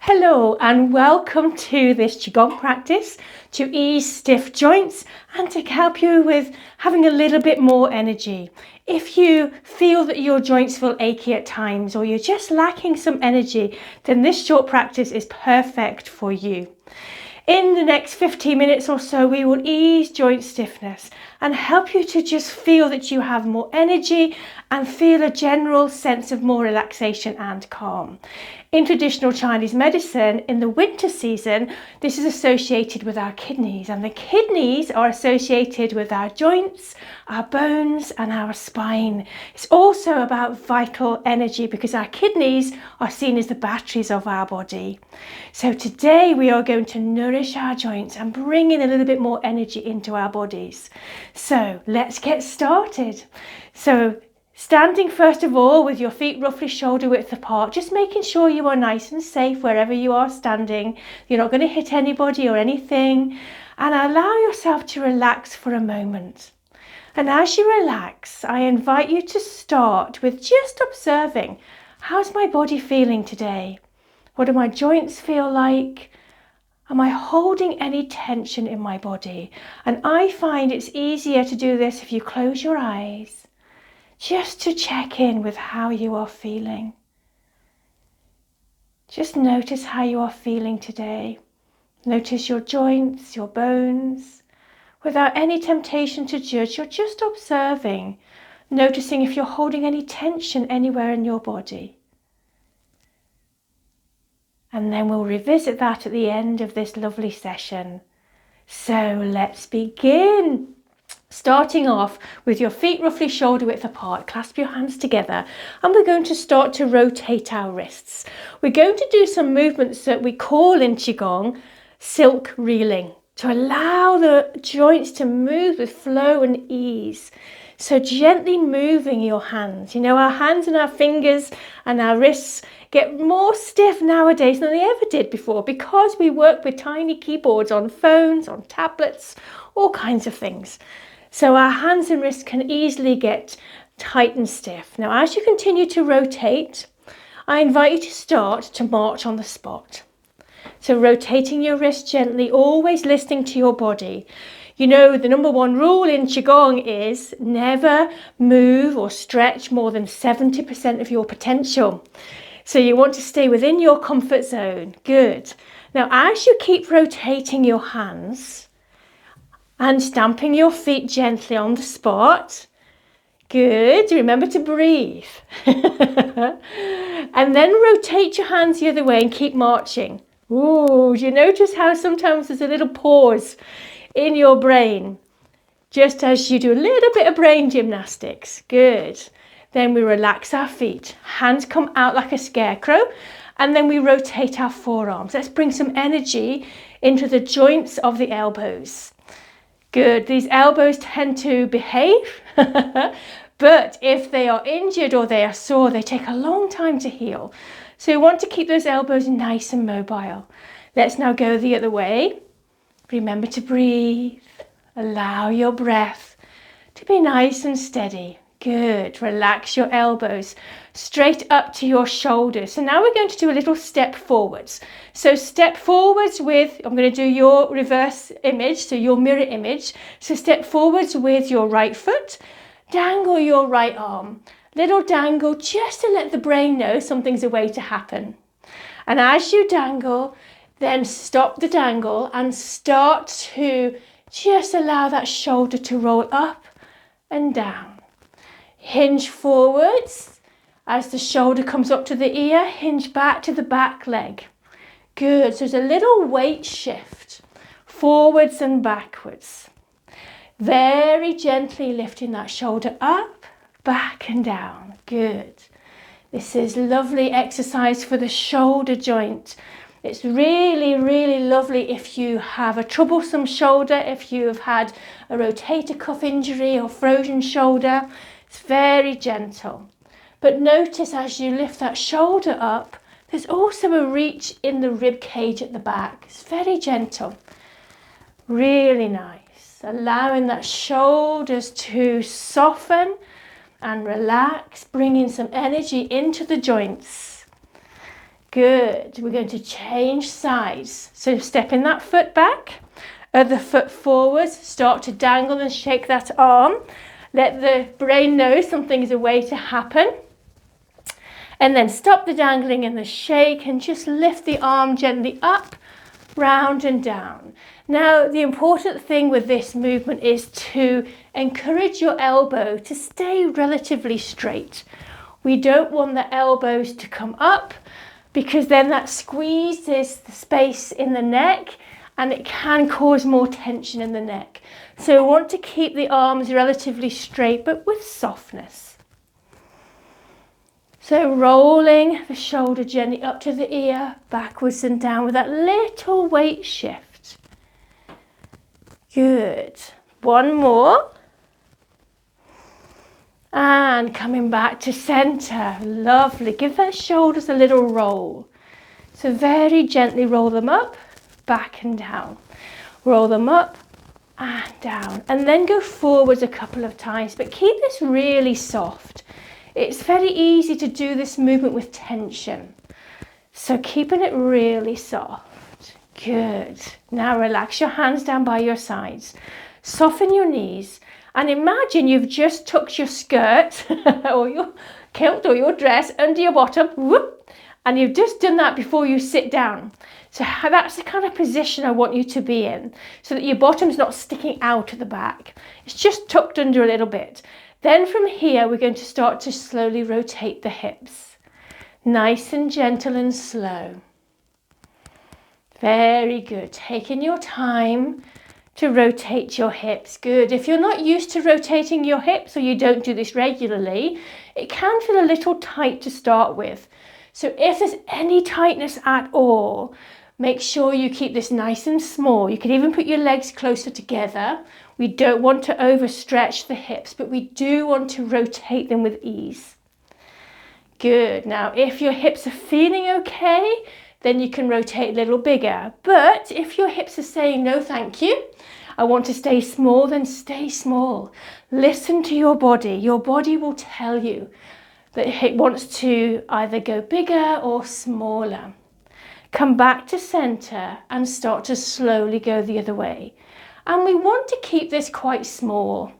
Hello and welcome to this Qigong practice to ease stiff joints and to help you with having a little bit more energy. If you feel that your joints feel achy at times or you're just lacking some energy, then this short practice is perfect for you. In the next 15 minutes or so, we will ease joint stiffness and help you to just feel that you have more energy and feel a general sense of more relaxation and calm. In traditional Chinese medicine, in the winter season, this is associated with our kidneys, and the kidneys are associated with our joints, our bones, and our spine. It's also about vital energy because our kidneys are seen as the batteries of our body. So today we are going to nourish our joints and bring in a little bit more energy into our bodies. So let's get started. So standing first of all with your feet roughly shoulder width apart, just making sure you are nice and safe wherever you are standing. You're not going to hit anybody or anything. And allow yourself to relax for a moment. And as you relax, I invite you to start with just observing, how's my body feeling today? What do my joints feel like? Am I holding any tension in my body? And I find it's easier to do this if you close your eyes, just to check in with how you are feeling. Just notice how you are feeling today. Notice your joints, your bones. Without any temptation to judge, you're just observing, noticing if you're holding any tension anywhere in your body. And then we'll revisit that at the end of this lovely session. So let's begin. Starting off with your feet roughly shoulder width apart, clasp your hands together, and we're going to start to rotate our wrists. We're going to do some movements that we call in Qigong silk reeling, to allow the joints to move with flow and ease. So gently moving your hands. You know, our hands and our fingers and our wrists get more stiff nowadays than they ever did before because we work with tiny keyboards on phones, on tablets, all kinds of things. So our hands and wrists can easily get tight and stiff. Now, as you continue to rotate, I invite you to start to march on the spot. So rotating your wrist gently, always listening to your body. You know, the number one rule in Qigong is never move or stretch more than 70% of your potential. So you want to stay within your comfort zone. Good. Now, as you keep rotating your hands and stamping your feet gently on the spot, good. Remember to breathe. And then rotate your hands the other way and keep marching. Ooh, do you notice how sometimes there's a little pause in your brain, just as you do a little bit of brain gymnastics? Good. Then we relax our feet. Hands come out like a scarecrow, and then we rotate our forearms. Let's bring some energy into the joints of the elbows. Good. These elbows tend to behave, but if they are injured or they are sore, they take a long time to heal. So you want to keep those elbows nice and mobile. Let's now go the other way. Remember to breathe. Allow your breath to be nice and steady. Good. Relax your elbows straight up to your shoulders. So now we're going to do a little step forwards. So step forwards with, I'm going to do your reverse image, so your mirror image. So step forwards with your right foot. Dangle your right arm. Little dangle just to let the brain know something's about to happen. And as you dangle, then stop the dangle and start to just allow that shoulder to roll up and down. Hinge forwards as the shoulder comes up to the ear, hinge back to the back leg. Good, so there's a little weight shift, forwards and backwards. Very gently lifting that shoulder up, back and down. Good. This is lovely exercise for the shoulder joint. It's really, really lovely if you have a troublesome shoulder, if you've had a rotator cuff injury or frozen shoulder. It's very gentle. But notice as you lift that shoulder up, there's also a reach in the rib cage at the back. It's very gentle. Really nice. Allowing that shoulders to soften and relax, bringing some energy into the joints. Good. We're going to change sides. So stepping that foot back, other foot forwards, start to dangle and shake that arm. Let the brain know something's a way to happen. And then stop the dangling and the shake and just lift the arm gently up, round and down. Now, the important thing with this movement is to encourage your elbow to stay relatively straight. We don't want the elbows to come up because then that squeezes the space in the neck and it can cause more tension in the neck. So we want to keep the arms relatively straight but with softness. So rolling the shoulder gently up to the ear, backwards and down with that little weight shift. Good. One more. And coming back to center. Lovely. Give those shoulders a little roll. So very gently roll them up, back and down. Roll them up and down. And then go forwards a couple of times. But keep this really soft. It's very easy to do this movement with tension. So keeping it really soft. Good. Now relax your hands down by your sides. Soften your knees. And imagine you've just tucked your skirt or your kilt or your dress under your bottom. Whoop, and you've just done that before you sit down. So that's the kind of position I want you to be in. So that your bottom's not sticking out at the back. It's just tucked under a little bit. Then from here, we're going to start to slowly rotate the hips. Nice and gentle and slow. Very good. Taking your time to rotate your hips. Good. If you're not used to rotating your hips or you don't do this regularly, it can feel a little tight to start with. So if there's any tightness at all, make sure you keep this nice and small. You can even put your legs closer together. We don't want to overstretch the hips, but we do want to rotate them with ease. Good. Now, if your hips are feeling okay, then you can rotate a little bigger. But if your hips are saying, no, thank you, I want to stay small, then stay small. Listen to your body. Your body will tell you that it wants to either go bigger or smaller. Come back to center and start to slowly go the other way. And we want to keep this quite small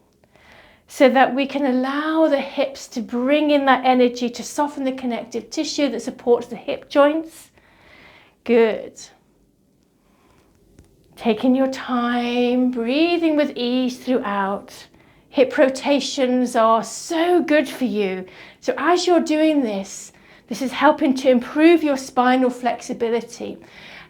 so that we can allow the hips to bring in that energy to soften the connective tissue that supports the hip joints. Good. Taking your time, breathing with ease throughout. Hip rotations are so good for you. So as you're doing this, this is helping to improve your spinal flexibility,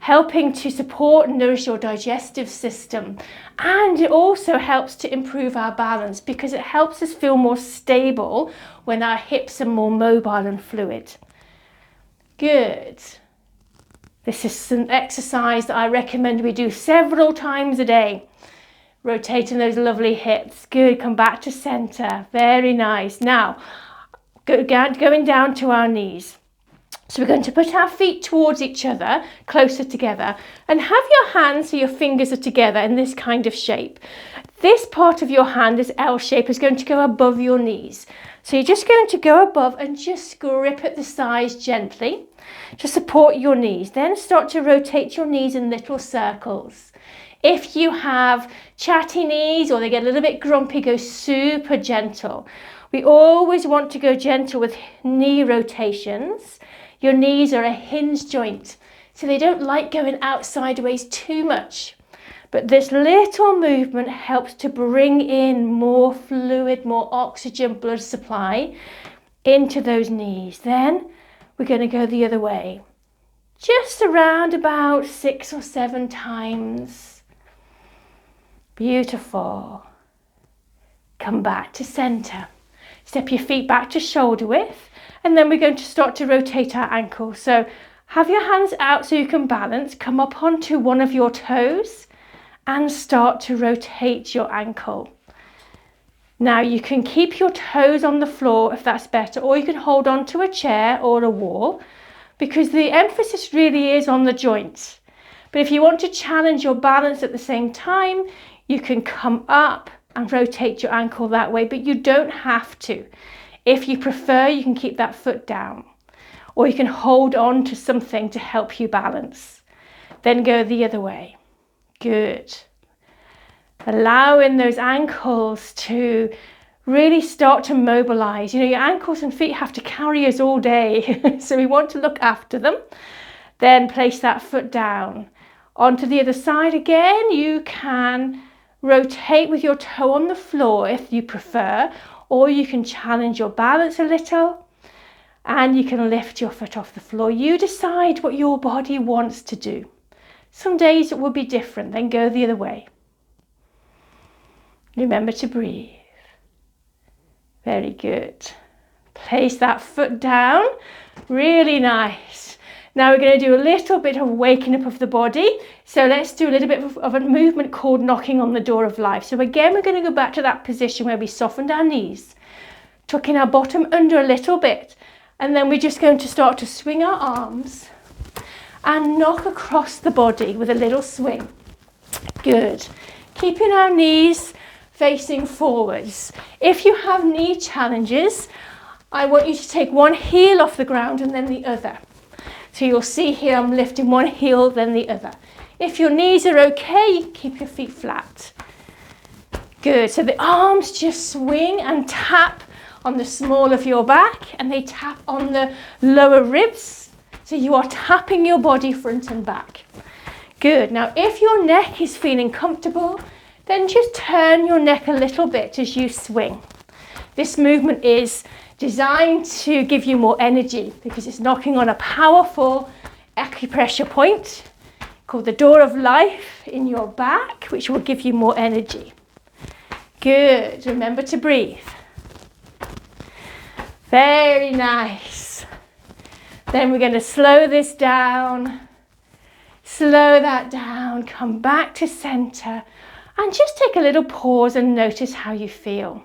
helping to support and nourish your digestive system. And it also helps to improve our balance because it helps us feel more stable when our hips are more mobile and fluid. Good. This is an exercise that I recommend we do several times a day. Rotating those lovely hips. Good. Come back to center. Very nice. Now, going down to our knees. So we're going to put our feet towards each other, closer together, and have your hands so your fingers are together in this kind of shape. This part of your hand, this L shape, is going to go above your knees. So you're just going to go above and just grip at the sides gently to support your knees. Then start to rotate your knees in little circles. If you have chatty knees or they get a little bit grumpy, go super gentle. We always want to go gentle with knee rotations. Your knees are a hinge joint, so they don't like going out sideways too much. But this little movement helps to bring in more fluid, more oxygen, blood supply into those knees. Then we're going to go the other way. Just around about 6 or 7 times. Beautiful. Come back to center. Step your feet back to shoulder width. And then we're going to start to rotate our ankles. So have your hands out so you can balance. Come up onto one of your toes and start to rotate your ankle. Now you can keep your toes on the floor if that's better, or you can hold on to a chair or a wall because the emphasis really is on the joints. But if you want to challenge your balance at the same time, you can come up and rotate your ankle that way, but you don't have to. If you prefer, you can keep that foot down. or you can hold on to something to help you balance. Then go the other way. Good. Allowing those ankles to really start to mobilize. You know, your ankles and feet have to carry us all day, so we want to look after them. Then place that foot down. Onto the other side again. You can rotate with your toe on the floor if you prefer, or you can challenge your balance a little and you can lift your foot off the floor. You decide what your body wants to do. Some days it will be different, then go the other way. Remember to breathe. Very good. Place that foot down. Really nice. Now we're going to do a little bit of waking up of the body. So let's do a little bit of a movement called knocking on the door of life. So again, we're going to go back to that position where we softened our knees, tucking our bottom under a little bit. And then we're just going to start to swing our arms and knock across the body with a little swing. Good. Keeping our knees facing forwards. If you have knee challenges, I want you to take one heel off the ground and then the other. So you'll see here I'm lifting one heel, then the other. If your knees are okay, keep your feet flat. Good. So the arms just swing and tap on the small of your back, and they tap on the lower ribs. So you are tapping your body front and back. Good. Now, if your neck is feeling comfortable, then just turn your neck a little bit as you swing. This movement is designed to give you more energy because it's knocking on a powerful acupressure point called the door of life in your back, which will give you more energy. Good. Remember to breathe. Very nice. Then we're going to slow this down. Slow that down. Come back to center. And just take a little pause and notice how you feel.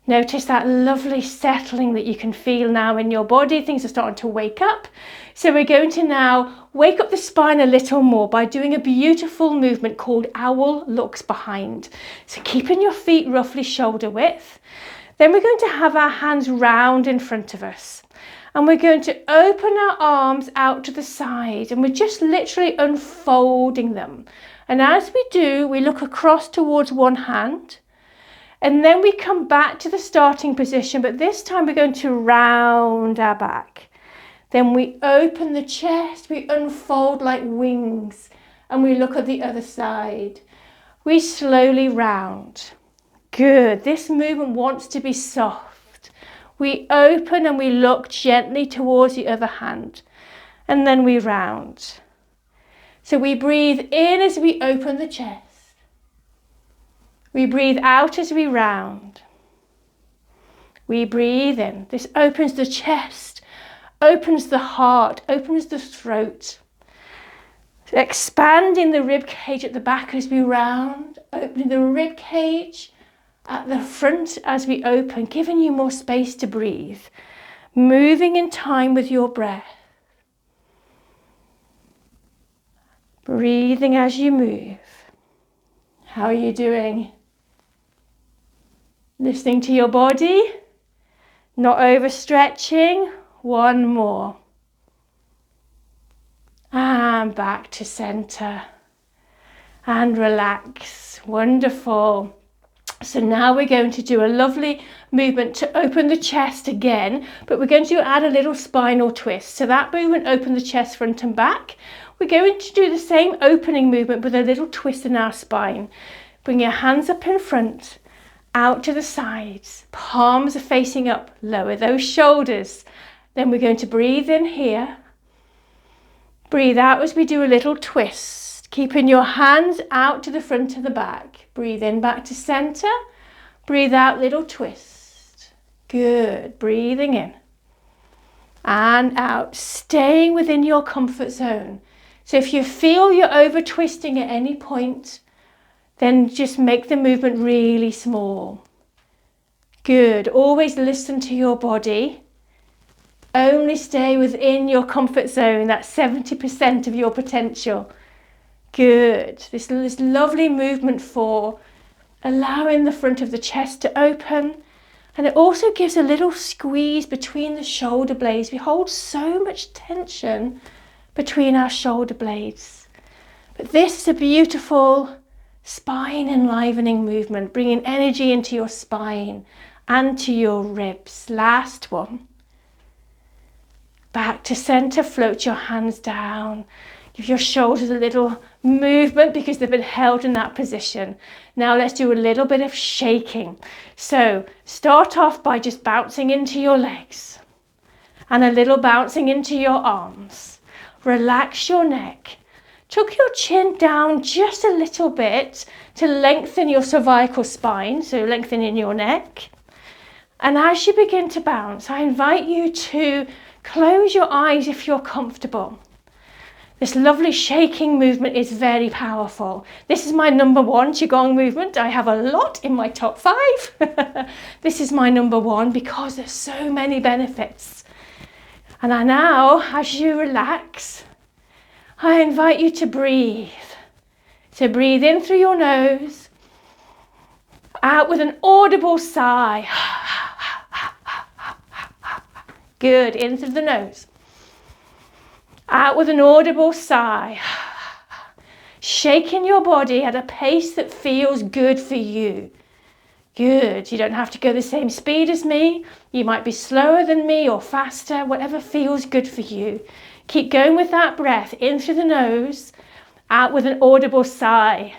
Notice that lovely settling that you can feel now in your body. Things are starting to wake up. So we're going to now wake up the spine a little more by doing a beautiful movement called owl looks behind. So keeping your feet roughly shoulder width. Then we're going to have our hands round in front of us. And we're going to open our arms out to the side. And we're just literally unfolding them. And as we do, we look across towards one hand. And then we come back to the starting position, but this time we're going to round our back. Then we open the chest, we unfold like wings, and we look at the other side. We slowly round. Good. This movement wants to be soft. We open and we look gently towards the other hand, and then we round. So we breathe in as we open the chest. We breathe out as we round. We breathe in. This opens the chest, opens the heart, opens the throat. Expanding the rib cage at the back as we round, opening the rib cage at the front as we open, giving you more space to breathe. Moving in time with your breath. Breathing as you move. How are you doing? Listening to your body, not overstretching. One more. And back to center. And relax. Wonderful. So now we're going to do a lovely movement to open the chest again, but we're going to add a little spinal twist. So that movement, open the chest front and back. We're going to do the same opening movement with a little twist in our spine. Bring your hands up in front. Out to the sides, palms are facing up, lower those shoulders. Then we're going to breathe in here. Breathe out as we do a little twist, keeping your hands out to the front of the back. Breathe in back to center, breathe out, little twist. Good, breathing in and out, staying within your comfort zone. So if you feel you're over twisting at any point, then just make the movement really small. Good. Always listen to your body. Only stay within your comfort zone, that's 70% of your potential. Good. This lovely movement for allowing the front of the chest to open And it also gives a little squeeze between the shoulder blades. We hold so much tension between our shoulder blades. But this is a beautiful spine enlivening movement, bringing energy into your spine and to your ribs. Last one. Back to center, float your hands down. Give your shoulders a little movement because they've been held in that position. Now let's do a little bit of shaking. So start off by just bouncing into your legs and a little bouncing into your arms. Relax your neck. Tuck your chin down just a little bit to lengthen your cervical spine, so lengthening your neck. And as you begin to bounce, I invite you to close your eyes if you're comfortable. This lovely shaking movement is very powerful. This is my number one Qigong movement. I have a lot in my top 5. This is my number one because there's so many benefits. And now, as you relax, I invite you to breathe. So breathe in through your nose, out with an audible sigh. Good, in through the nose. Out with an audible sigh. Shaking your body at a pace that feels good for you. Good. You don't have to go the same speed as me. You might be slower than me or faster, whatever feels good for you. Keep going with that breath in through the nose, out with an audible sigh.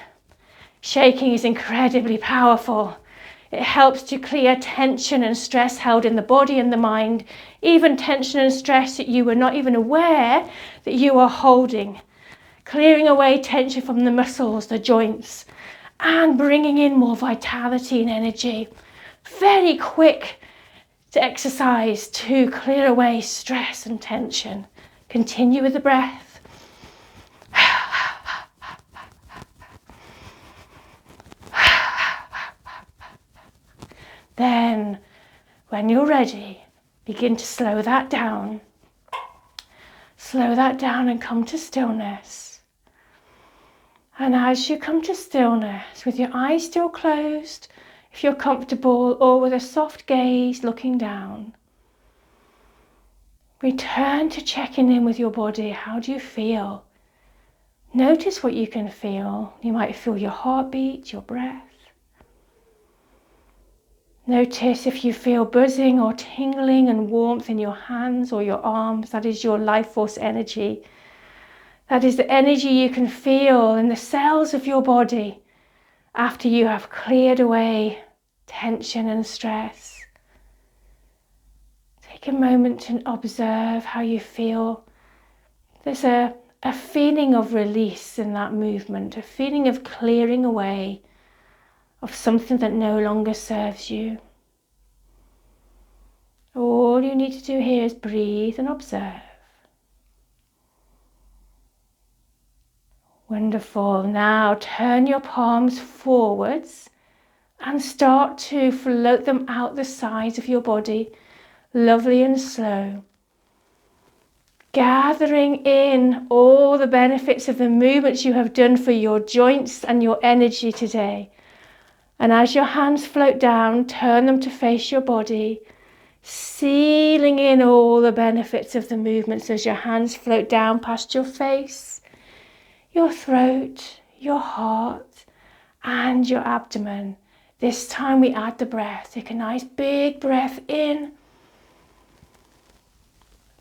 Shaking is incredibly powerful. It helps to clear tension and stress held in the body and the mind, even tension and stress that you were not even aware that you are holding. Clearing away tension from the muscles, the joints, and bringing in more vitality and energy. Very quick to exercise to clear away stress and tension. Continue with the breath. Then, when you're ready, begin to slow that down. Slow that down and come to stillness. And as you come to stillness, with your eyes still closed, if you're comfortable, or with a soft gaze looking down, return to checking in with your body. How do you feel? Notice what you can feel. You might feel your heartbeat, your breath. Notice if you feel buzzing or tingling and warmth in your hands or your arms. That is your life force energy. That is the energy you can feel in the cells of your body after you have cleared away tension and stress. Take a moment to observe how you feel. There's a feeling of release in that movement, a feeling of clearing away of something that no longer serves you. All you need to do here is breathe and observe. Wonderful. Now turn your palms forwards and start to float them out the sides of your body, lovely and slow. Gathering in all the benefits of the movements you have done for your joints and your energy today. And as your hands float down, turn them to face your body, sealing in all the benefits of the movements as your hands float down past your face, your throat, your heart, and your abdomen. This time we add the breath. Take a nice big breath in.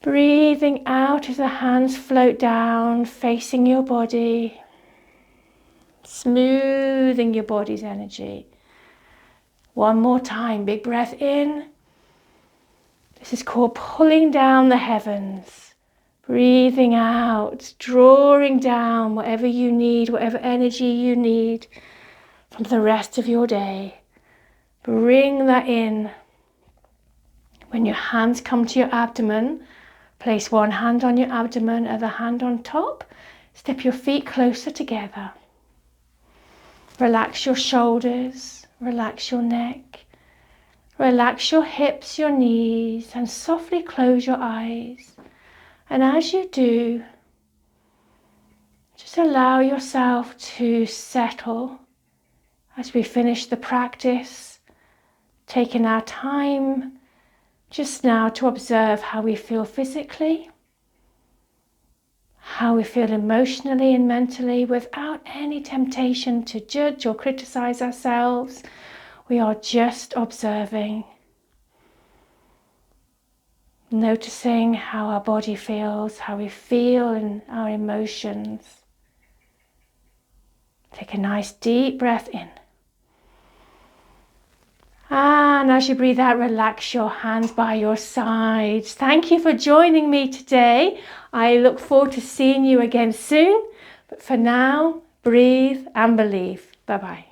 Breathing out as the hands float down, facing your body, smoothing your body's energy. One more time, big breath in. This is called pulling down the heavens. Breathing out, drawing down whatever you need, whatever energy you need from the rest of your day. Bring that in. When your hands come to your abdomen, place one hand on your abdomen, other hand on top. Step your feet closer together. Relax your shoulders, relax your neck, relax your hips, your knees, and softly close your eyes. And as you do, just allow yourself to settle as we finish the practice Taking our time just now to observe how we feel physically, how we feel emotionally and mentally, without any temptation to judge or criticize ourselves. We are just observing, noticing how our body feels, how we feel in our emotions. Take a nice deep breath in. And as you breathe out, relax your hands by your sides. Thank you for joining me today. I look forward to seeing you again soon. But for now, breathe and believe. Bye-bye.